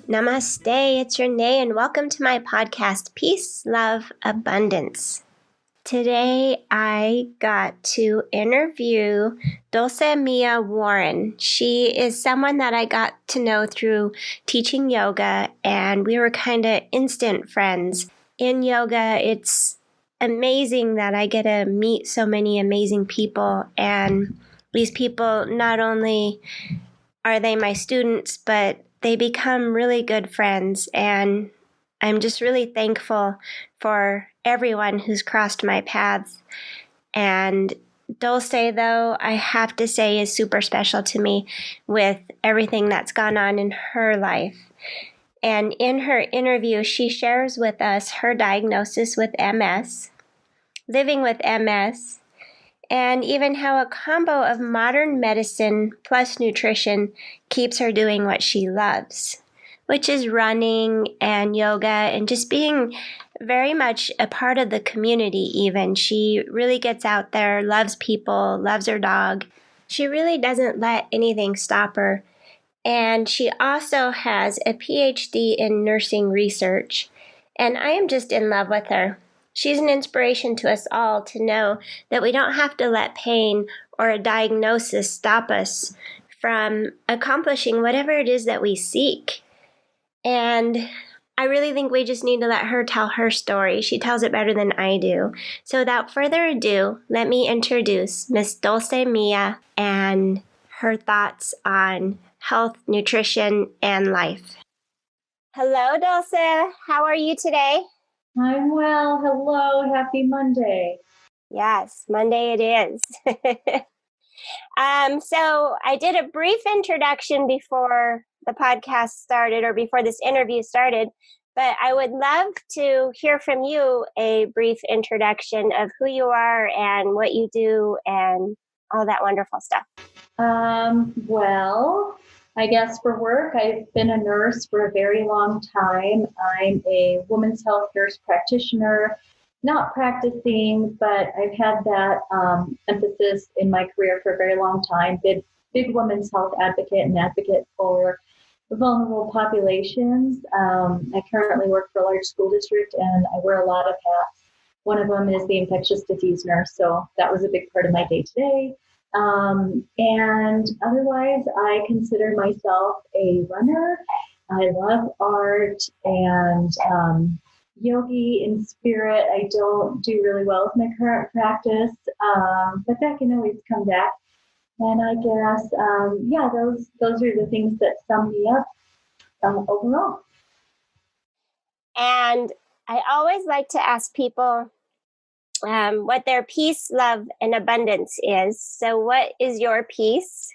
Namaste, it's Renee, and welcome to my podcast, Peace, Love, Abundance. Today, I got to interview Dulce Mia Warren. She is someone that I got to know through teaching yoga, and we were kind of instant friends. In yoga, it's amazing that I get to meet so many amazing people, and these people, not only are they my students, but they become really good friends, and I'm just really thankful for everyone who's crossed my paths. And Dulce, though, I have to say is super special to me with everything that's gone on in her life. And in her interview, she shares with us her diagnosis with MS, living with MS, and even how a combo of modern medicine plus nutrition keeps her doing what she loves, which is running and yoga and just being very much a part of the community even. She really gets out there, loves people, loves her dog. She really doesn't let anything stop her. And she also has a PhD in nursing research, and I am just in love with her. She's an inspiration to us all to know that we don't have to let pain or a diagnosis stop us from accomplishing whatever it is that we seek. And I really think we just need to let her tell her story. She tells it better than I do. So without further ado, let me introduce Miss Dulce Mia and her thoughts on health, nutrition, and life. Hello, Dulce. How are you today? I'm well. Hello. Happy Monday. Yes, Monday it is. So I did a brief introduction before the podcast started or before this interview started, but I would love to hear from you a brief introduction of who you are and what you do and all that wonderful stuff. Well, I guess for work, I've been a nurse for a very long time. I'm a women's health nurse practitioner, not practicing, but I've had that emphasis in my career for a very long time. Big women's health advocate and advocate for vulnerable populations. I currently work for a large school district, and I wear a lot of hats. One of them is the infectious disease nurse, so that was a big part of my day-to-day. And otherwise, I consider myself a runner. I love art and yogi in spirit. I don't do really well with my current practice, but that can always come back. And I guess, those are the things that sum me up overall. And I always like to ask people what their peace, love, and abundance is. So what is your peace?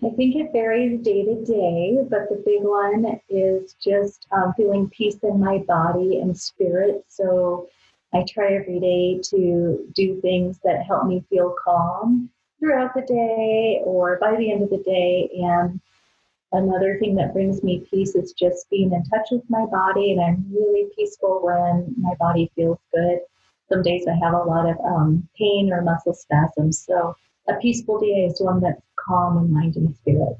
I think it varies day to day, but the big one is just feeling peace in my body and spirit. So I try every day to do things that help me feel calm throughout the day or by the end of the day. And another thing that brings me peace is just being in touch with my body, and I'm really peaceful when my body feels good. Some days I have a lot of pain or muscle spasms. So a peaceful day is one that's calm in mind and spirit.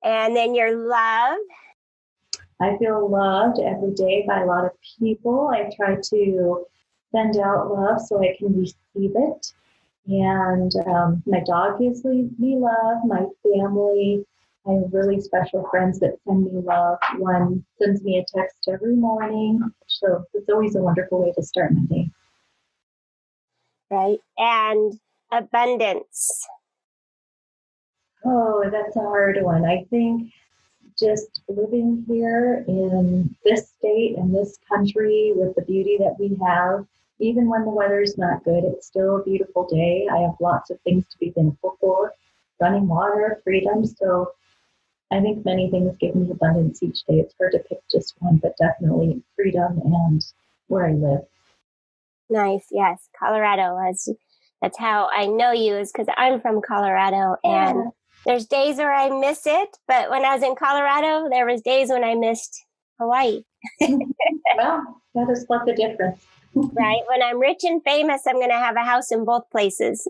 And then your love? I feel loved every day by a lot of people. I try to send out love so I can receive it. And my dog gives me love, my family. I have really special friends that send me love. One sends me a text every morning. So it's always a wonderful way to start my day. Right. And abundance. Oh, that's a hard one. I think just living here in this state and this country with the beauty that we have, even when the weather's not good, it's still a beautiful day. I have lots of things to be thankful for. Running water, freedom. So I think many things give me abundance each day. It's hard to pick just one, but definitely freedom and where I live. Nice. Yes. Colorado. That's how I know you, is because I'm from Colorado. Yeah. And there's days where I miss it. But when I was in Colorado, there was days when I missed Hawaii. Well, that is what the difference. Right. When I'm rich and famous, I'm going to have a house in both places.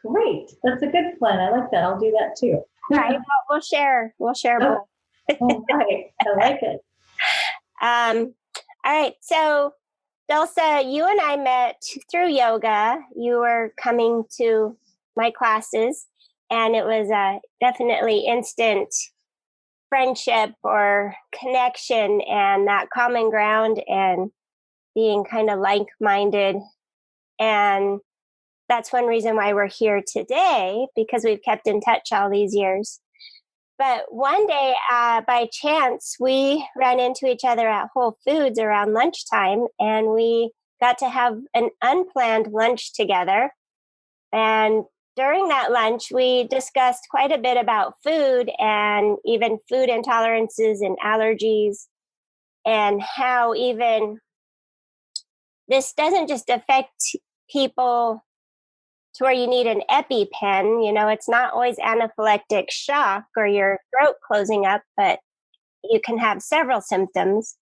Great. That's a good plan. I like that. I'll do that too. Right. Well, we'll share both. Oh, right. I like it. All right. So, Dulce, you and I met through yoga. You were coming to my classes, and it was definitely instant friendship or connection and that common ground and being kind of like-minded. And that's one reason why we're here today, because we've kept in touch all these years. But one day, by chance, we ran into each other at Whole Foods around lunchtime, and we got to have an unplanned lunch together. And during that lunch, we discussed quite a bit about food and even food intolerances and allergies, and how even this doesn't just affect people to where you need an EpiPen. You know, it's not always anaphylactic shock or your throat closing up, but you can have several symptoms.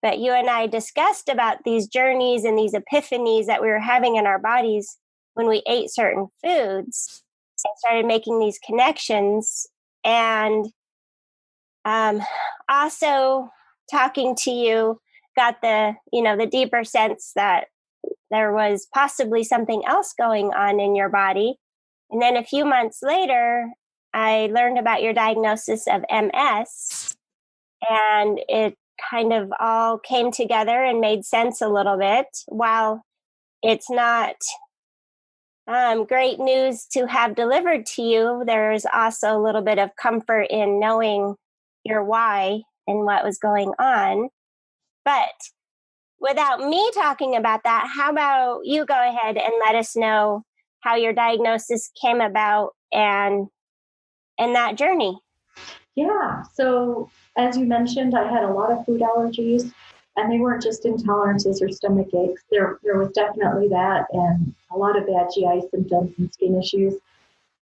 But you and I discussed about these journeys and these epiphanies that we were having in our bodies when we ate certain foods and started making these connections. And also talking to you got the deeper sense that there was possibly something else going on in your body. And then a few months later, I learned about your diagnosis of MS, and it kind of all came together and made sense a little bit. While it's not great news to have delivered to you, there's also a little bit of comfort in knowing your why and what was going on. But without me talking about that, how about you go ahead and let us know how your diagnosis came about and that journey? Yeah. So, as you mentioned, I had a lot of food allergies, and they weren't just intolerances or stomach aches. There was definitely that, and a lot of bad GI symptoms and skin issues.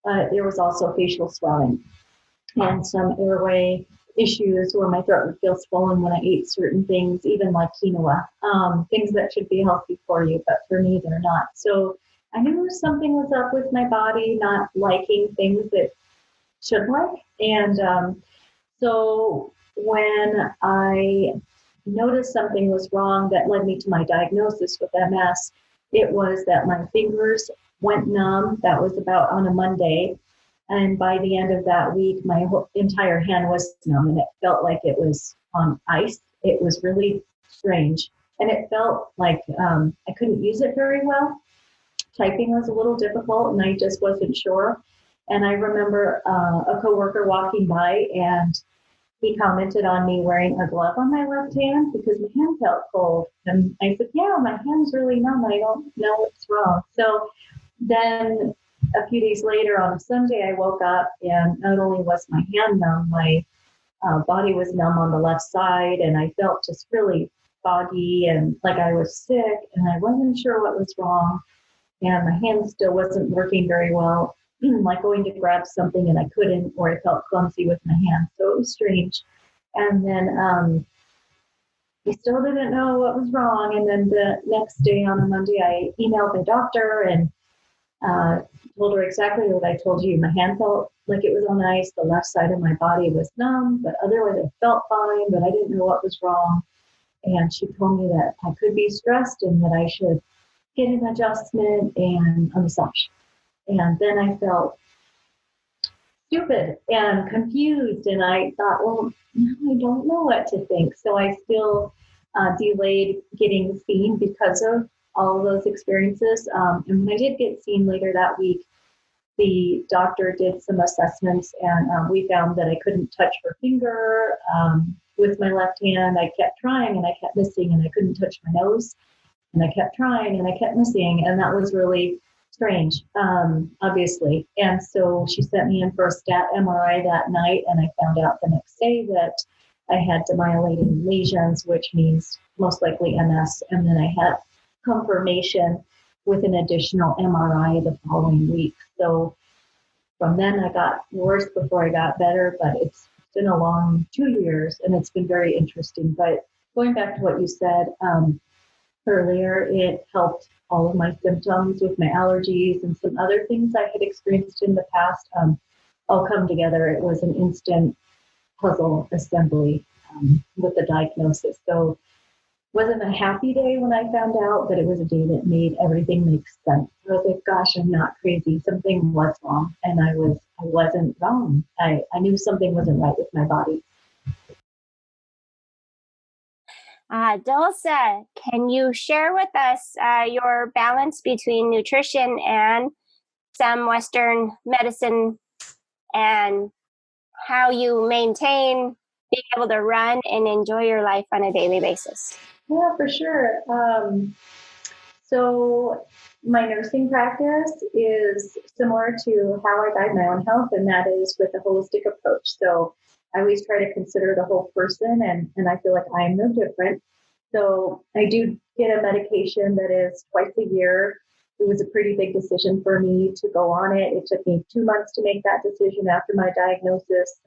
There was also facial swelling and some airway issues where my throat would feel swollen when I ate certain things, even like quinoa, things that should be healthy for you, but for me, they're not. So I knew something was up with my body, not liking things that should like. And so when I noticed something was wrong that led me to my diagnosis with MS, it was that my fingers went numb. That was about on a Monday. And by the end of that week, my whole entire hand was numb, and it felt like it was on ice. It was really strange. And it felt like I couldn't use it very well. Typing was a little difficult, and I just wasn't sure. And I remember a coworker walking by, and he commented on me wearing a glove on my left hand because my hand felt cold. And I said, yeah, my hand's really numb. I don't know what's wrong. So then a few days later on a Sunday, I woke up, and not only was my hand numb, my body was numb on the left side, and I felt just really foggy and like I was sick, and I wasn't sure what was wrong. And my hand still wasn't working very well, like going to grab something and I couldn't, or I felt clumsy with my hand. So it was strange. And then I still didn't know what was wrong. And then the next day on a Monday, I emailed my doctor and told her exactly what I told you. My hand felt like it was on ice. The left side of my body was numb, but otherwise it felt fine, but I didn't know what was wrong. And she told me that I could be stressed and that I should get an adjustment and a massage. And then I felt stupid and confused. And I thought, well, I don't know what to think. So I still delayed getting seen because of all of those experiences. And when I did get seen later that week, the doctor did some assessments, and we found that I couldn't touch her finger with my left hand. I kept trying and I kept missing, and I couldn't touch my nose, and I kept trying and I kept missing. And that was really strange, obviously. And so she sent me in for a stat MRI that night, and I found out the next day that I had demyelinating lesions, which means most likely MS. And then I had confirmation with an additional MRI the following week. So from then I got worse before I got better, but it's been a long 2 years, and it's been very interesting. But going back to what you said earlier, it helped all of my symptoms with my allergies and some other things I had experienced in the past. all come together. It was an instant puzzle assembly with the diagnosis. So it wasn't a happy day when I found out, but it was a day that made everything make sense. I was like, gosh, I'm not crazy. Something was wrong. And I wasn't wrong. I knew something wasn't right with my body. Dulce, can you share with us your balance between nutrition and some Western medicine and how you maintain being able to run and enjoy your life on a daily basis? Yeah, for sure. So my nursing practice is similar to how I guide my own health, and that is with a holistic approach. So I always try to consider the whole person, and I feel like I am no different. So I do get a medication that is twice a year. It was a pretty big decision for me to go on it. It took me 2 months to make that decision after my diagnosis,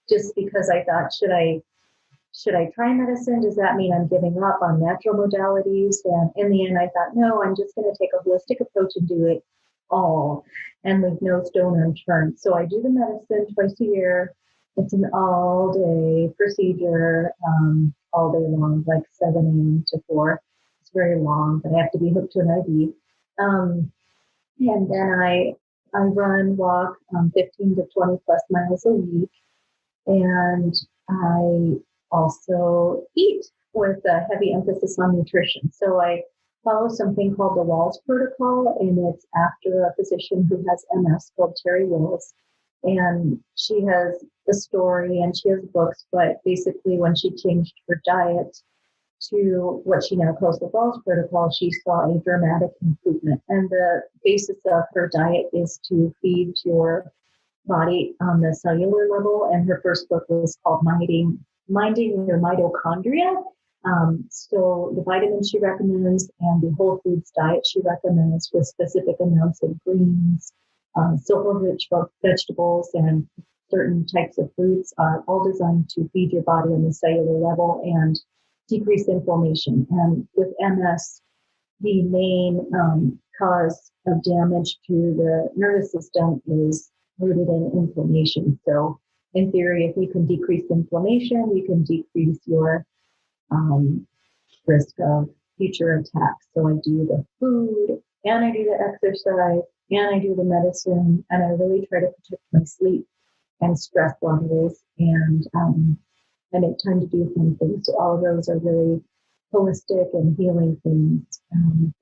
just because I thought, should I try medicine? Does that mean I'm giving up on natural modalities? And in the end, I thought, no, I'm just going to take a holistic approach and do it all and leave no stone unturned. So I do the medicine twice a year. It's an all-day procedure, all day long, like 7 a.m. to 4. It's very long, but I have to be hooked to an IV. And then I walk 15 to 20 plus miles a week. And I also eat with a heavy emphasis on nutrition. So I follow something called the Wahls protocol, and it's after a physician who has MS called Terry Wahls. And she has a story and she has books, but basically when she changed her diet to what she now calls the Wahls protocol, she saw a dramatic improvement. And the basis of her diet is to feed your body on the cellular level. And her first book was called Minding Your Mitochondria. So the vitamins she recommends and the whole foods diet she recommends with specific amounts of greens, sulfur-rich vegetables, and certain types of fruits are all designed to feed your body on the cellular level and decrease inflammation. And with MS, the main cause of damage to the nervous system is rooted in inflammation. So in theory, if you can decrease inflammation, you can decrease your risk of future attacks. So I do the food, and I do the exercise, and I do the medicine, and I really try to protect my sleep and stress levels, and I make time to do fun things. So all of those are really holistic and healing things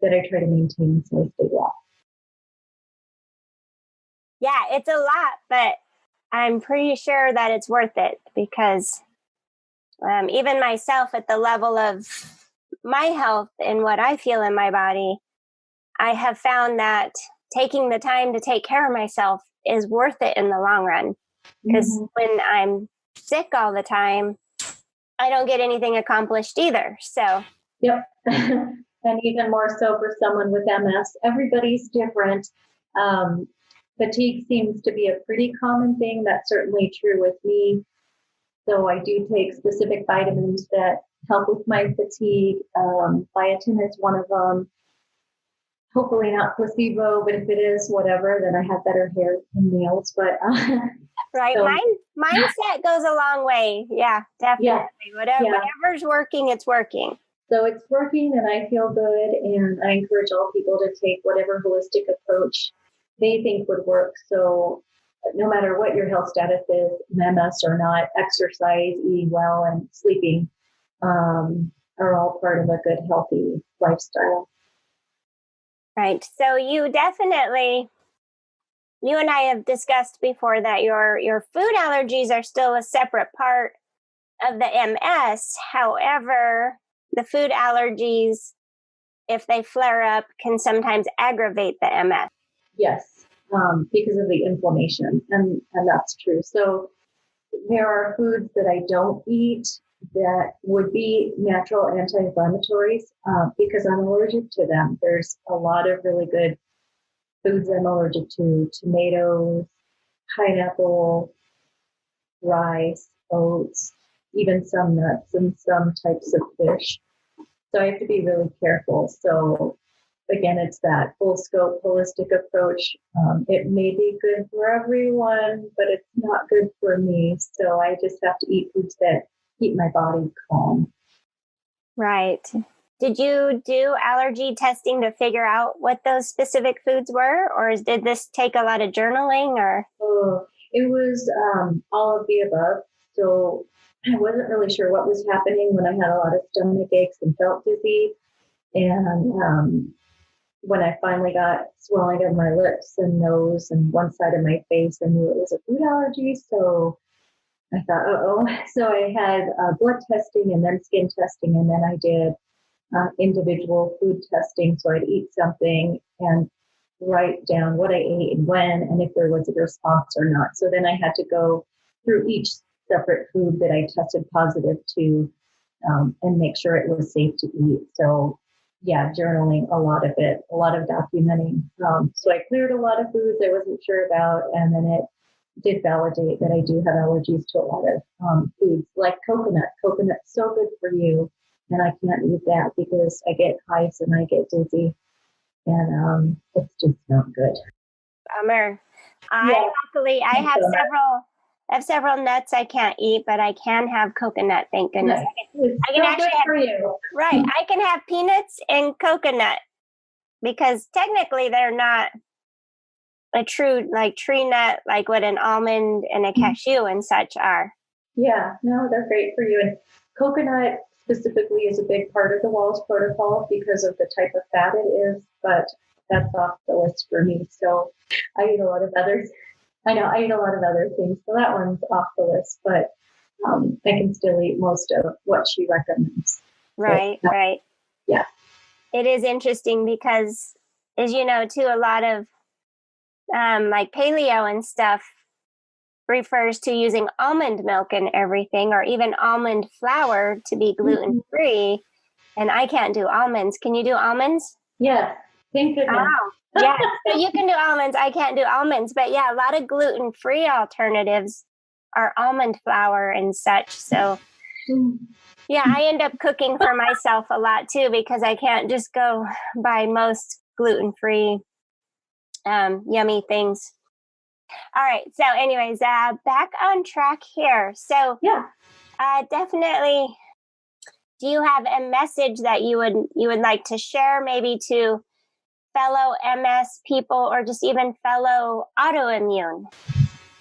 that I try to maintain so I stay well. Yeah, it's a lot, but I'm pretty sure that it's worth it because even myself at the level of my health and what I feel in my body, I have found that taking the time to take care of myself is worth it in the long run. Because when I'm sick all the time, I don't get anything accomplished either. So, yep. And even more so for someone with MS, everybody's different. Fatigue seems to be a pretty common thing. That's certainly true with me. So I do take specific vitamins that help with my fatigue. Biotin is one of them. Hopefully not placebo, but if it is, whatever, then I have better hair and nails. But right, so, mindset goes a long way. Yeah, definitely. Yeah. Whatever's working, it's working. So it's working, and I feel good. And I encourage all people to take whatever holistic approach they think would work. So no matter what your health status is, MS or not, exercise, eating well, and sleeping are all part of a good, healthy lifestyle. Right. So you and I have discussed before that your food allergies are still a separate part of the MS. However, the food allergies, if they flare up, can sometimes aggravate the MS. Yes, because of the inflammation, and that's true. So there are foods that I don't eat that would be natural anti-inflammatories because I'm allergic to them. There's a lot of really good foods I'm allergic to: tomatoes, pineapple, rice, oats, even some nuts and some types of fish. So I have to be really careful. So again, it's that full scope, holistic approach. It may be good for everyone, but it's not good for me. So I just have to eat foods that keep my body calm. Right. Did you do allergy testing to figure out what those specific foods were, or did this take a lot of journaling? Or it was all of the above. So I wasn't really sure what was happening when I had a lot of stomach aches and felt dizzy. And when I finally got swelling of my lips and nose and one side of my face, I knew it was a food allergy. So I thought, So I had blood testing and then skin testing, and then I did individual food testing. So I'd eat something and write down what I ate and when, and if there was a response or not. So then I had to go through each separate food that I tested positive to and make sure it was safe to eat. So yeah, journaling a lot of it, a lot of documenting. So I cleared a lot of foods I wasn't sure about, and then it did validate that I do have allergies to a lot of foods like coconut. Coconut's so good for you, and I can't eat that because I get hives and I get dizzy, and it's just not good. Bummer. Luckily, I have several nuts I can't eat, but I can have coconut. Thank goodness. I can actually have for you. Right. I can have peanuts and coconut because technically they're not a true like tree nut, like what an almond and a cashew and such are. Yeah, no, they're great for you. And coconut specifically is a big part of the Wahls protocol because of the type of fat it is, but that's off the list for me. So I eat a lot of others. I know I eat a lot of other things, so that one's off the list, but I can still eat most of what she recommends. Right, so, right. Yeah. It is interesting because, as you know, too, a lot of like paleo and stuff refers to using almond milk and everything, or even almond flour to be gluten-free. And I can't do almonds. Can you do almonds? Yes. Thank goodness. Oh, yeah. So you can do almonds. I can't do almonds. But yeah, a lot of gluten-free alternatives are almond flour and such. So yeah, I end up cooking for myself a lot too because I can't just go buy most gluten-free yummy things. All right. So anyways, back on track here. So yeah, definitely. Do you have a message that you would like to share maybe to fellow MS people or just even fellow autoimmune?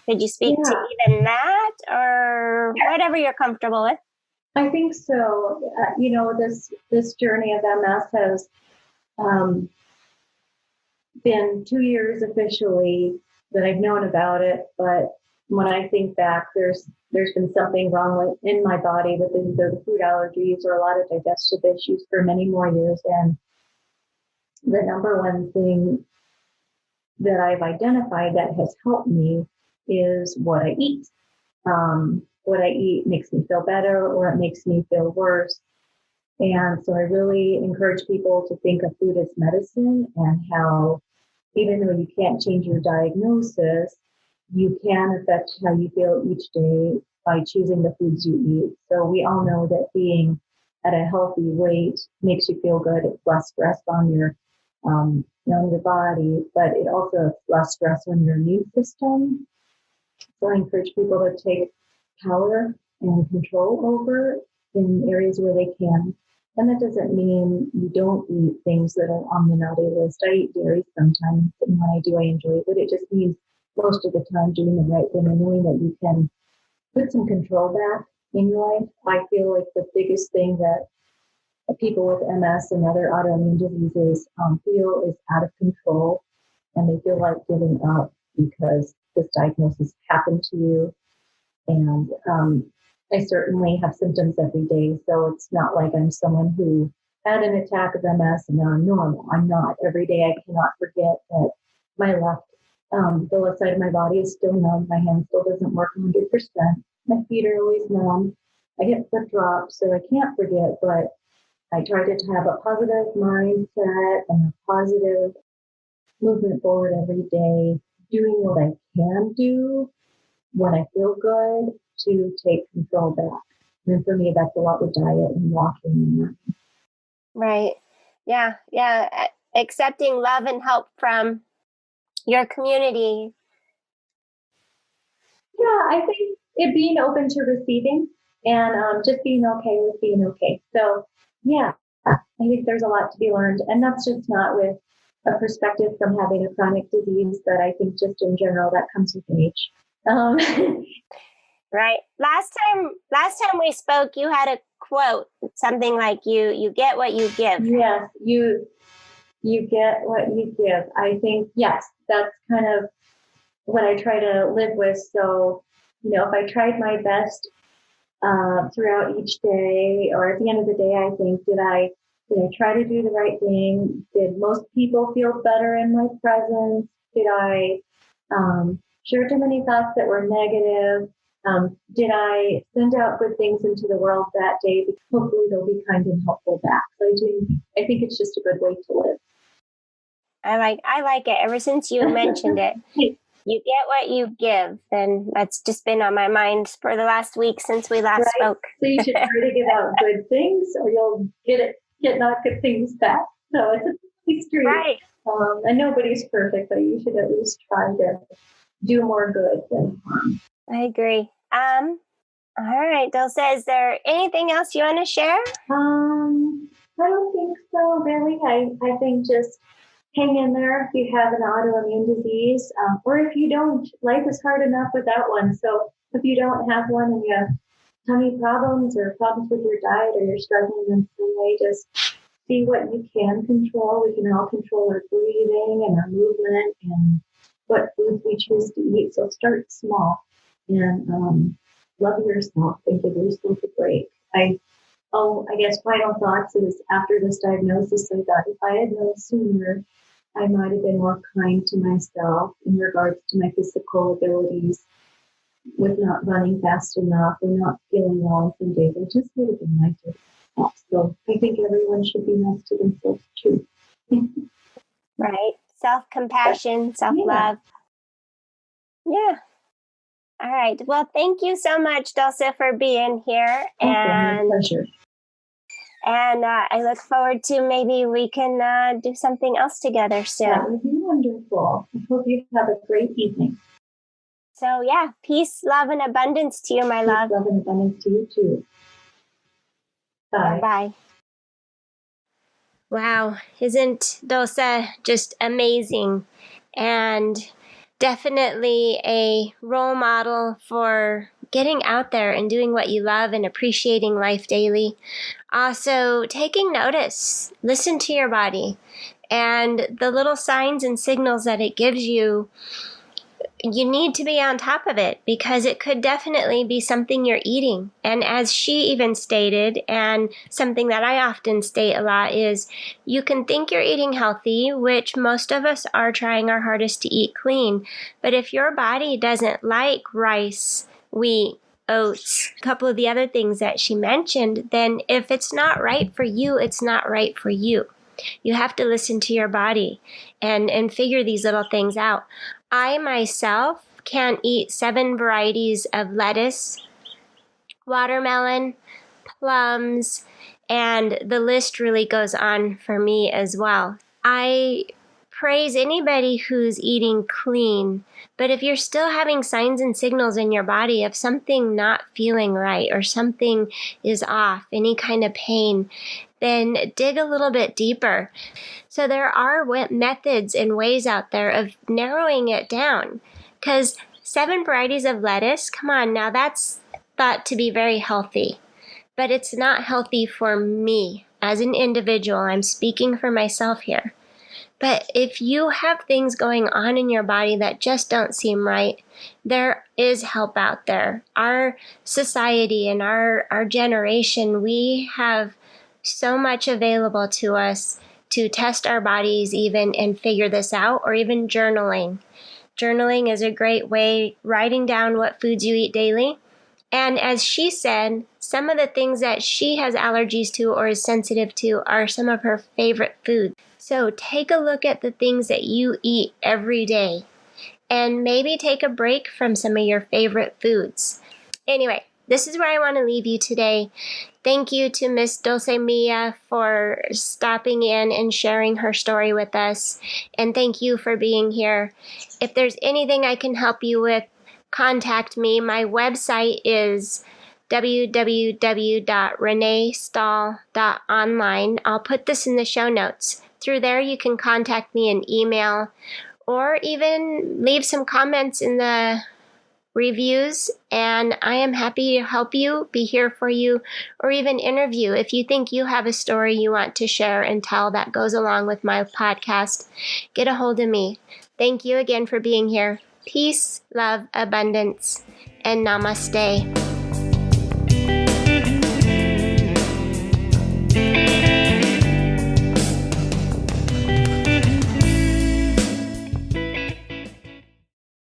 Could you speak to even that or whatever you're comfortable with? I think so. This journey of MS has been 2 years officially that I've known about it, but when I think back, there's been something wrong in my body with either the food allergies or a lot of digestive issues for many more years. And the number one thing that I've identified that has helped me is what I eat. What I eat makes me feel better or it makes me feel worse. And so I really encourage people to think of food as medicine and how even though you can't change your diagnosis, you can affect how you feel each day by choosing the foods you eat. So we all know that being at a healthy weight makes you feel good. It's less stress on your body, but it also has less stress on your immune system. So I encourage people to take power and control over in areas where they can. And that doesn't mean you don't eat things that are on the naughty list. I eat dairy sometimes, and when I do, I enjoy it. But it just means most of the time doing the right thing and knowing that you can put some control back in your life. I feel like the biggest thing that people with MS and other autoimmune diseases feel is out of control, and they feel like giving up because this diagnosis happened to you. And I certainly have symptoms every day, so it's not like I'm someone who had an attack of MS and now I'm normal. I'm not. Every day I cannot forget that my the left side of my body is still numb. My hand still doesn't work 100%. My feet are always numb. I get foot drops, so I can't forget, but I try to have a positive mindset and a positive movement forward every day, doing what I can do when I feel good to take control back. And for me, that's a lot with diet and walking and running. Right. Yeah. Yeah. accepting love and help from your community. Yeah, I think it being open to receiving and just being okay with being okay. So, yeah, I think there's a lot to be learned. And that's just not with a perspective from having a chronic disease, but I think just in general that comes with age. Right. Last time we spoke, you had a quote, something like you get what you give. Yes, you get what you give. I think, yes, that's kind of what I try to live with. So, if I tried my best throughout each day, or at the end of the day, I think, did I try to do the right thing? Did most people feel better in my presence? Did I share too many thoughts that were negative? Did I send out good things into the world that day? Because hopefully they'll be kind and helpful back. So I think it's just a good way to live. I like it. Ever since you mentioned it, you get what you give, and that's just been on my mind for the last week since we last spoke. So you should try to give out good things, or you'll get not good things back. So it's a two-way street. Right. And nobody's perfect, but you should at least try to do more good than harm. I agree. All right, Dulce, is there anything else you want to share? I don't think so, really. I think just hang in there if you have an autoimmune disease, or if you don't. Life is hard enough without one. So if you don't have one and you have tummy problems or problems with your diet, or you're struggling in some way, just see what you can control. We can all control our breathing and our movement and what foods we choose to eat. So start small and love yourself and give yourself a break. I guess final thoughts is, after this diagnosis, I thought if I had known sooner, I might have been more kind to myself in regards to my physical abilities, with not running fast enough or not feeling well some days. I just would have been nicer to myself. So I think everyone should be nice to themselves too. Right. Self-compassion, self-love. Yeah. All right. Well, thank you so much, Dulce, for being here. My pleasure. And I look forward to maybe we can do something else together soon. That would be wonderful. I hope you have a great evening. So, yeah, peace, love, and abundance to you, my love. Peace, love, and abundance to you, too. Bye. Bye. Wow, isn't Dulce just amazing? And definitely a role model for getting out there and doing what you love and appreciating life daily. Also, taking notice, listen to your body and the little signs and signals that it gives you. You need to be on top of it because it could definitely be something you're eating. And as she even stated, and something that I often state a lot, is you can think you're eating healthy, which most of us are trying our hardest to eat clean. But if your body doesn't like rice, wheat, oats, a couple of the other things that she mentioned, then if it's not right for you, it's not right for you. You have to listen to your body and figure these little things out. I myself can eat 7 varieties of lettuce, watermelon, plums, and the list really goes on for me as well. I praise anybody who's eating clean, but if you're still having signs and signals in your body of something not feeling right or something is off, any kind of pain, then dig a little bit deeper. So there are methods and ways out there of narrowing it down, because 7 varieties of lettuce, come on, now that's thought to be very healthy, but it's not healthy for me as an individual. I'm speaking for myself here. But if you have things going on in your body that just don't seem right, there is help out there. Our society and our generation, we have so much available to us to test our bodies even and figure this out, or even journaling. Journaling is a great way, writing down what foods you eat daily. And as she said, some of the things that she has allergies to or is sensitive to are some of her favorite foods. So take a look at the things that you eat every day and maybe take a break from some of your favorite foods. Anyway, this is where I want to leave you today. Thank you to Miss Dulce Mia for stopping in and sharing her story with us. And thank you for being here. If there's anything I can help you with, contact me. My website is www.reneestahl.online. I'll put this in the show notes. Through there, you can contact me in email or even leave some comments in the reviews, and I am happy to help you, be here for you, or even interview. If you think you have a story you want to share and tell that goes along with my podcast, get a hold of me. Thank you again for being here. Peace, love, abundance, and namaste.